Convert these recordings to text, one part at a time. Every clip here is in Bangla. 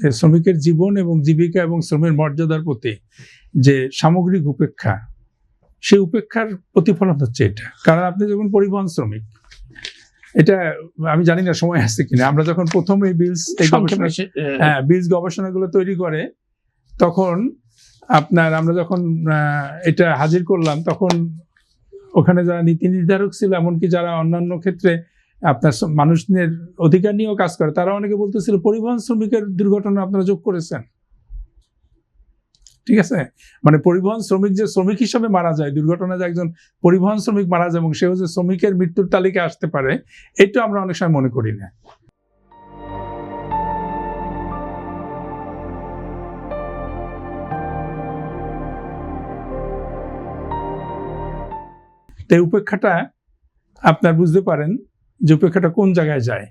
শ্রমিকের জীবন এবং জীবিকা এবং শ্রমের মর্যাদার প্রতি যে সামগ্রিক উপেক্ষা, সেই উপেক্ষার প্রতিফলন হচ্ছে এটা। কারণ আপনি যখন পরিবহন শ্রমিক, এটা আমি জানি না সময় আসছে কিনা, আমরা যখন প্রথম এই বিলস গবেষণাগুলো তৈরি করে তখন আমরা যখন এটা হাজির করলাম, তখন ওখানে যারা নীতি নির্ধারক ছিল, এমনকি যারা অন্যান্য ক্ষেত্রে আপনার মানুষদের অধিকার নিয়েও কাজ করে, তারা অনেকে বলতেছিল পরিবহন শ্রমিকের দুর্ঘটনা আপনারা যোগ করেছেন। ঠিক আছে, মানে পরিবহন শ্রমিক যে শ্রমিক হিসাবে মারা যায়, দুর্ঘটনায় যে একজন পরিবহন শ্রমিক মারা যায় এবং সেও যে শ্রমিকের মৃত্যুর তালিকায় আসতে পারে, এটা আমরা অনেক সময় মনে করি না। তাই উপেক্ষাটা আপনার বুঝতে পারেন যে উপেক্ষাটা কোন জায়গায় যায়,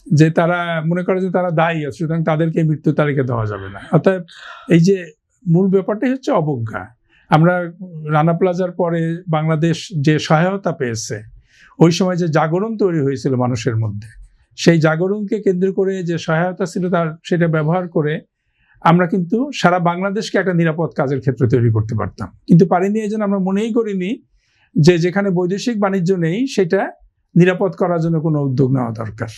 যে তারা মনে করে যে তারা দায়ী আছে, সুতরাং তাদেরকে মৃত্যু তালিকা দেওয়া যাবে না। অর্থাৎ এই যে মূল ব্যাপারটাই হচ্ছে অবজ্ঞা। আমরা রানা প্লাজার পরে বাংলাদেশ যে সহায়তা পেয়েছে, ওই সময় যে জাগরণ তৈরি হয়েছিল মানুষের মধ্যে, সেই জাগরণকে কেন্দ্র করে যে সহায়তা ছিল সেটা ব্যবহার করে আমরা কিন্তু সারা বাংলাদেশকে একটা নিরাপদ কাজের ক্ষেত্র তৈরি করতে পারতাম, কিন্তু পারিনি। এই জন্য আমরা মনেই করিনি যে যেখানে বৈদেশিক বাণিজ্য নেই সেটা নিরাপদ করার জন্য কোনো উদ্যোগ নেওয়া দরকার।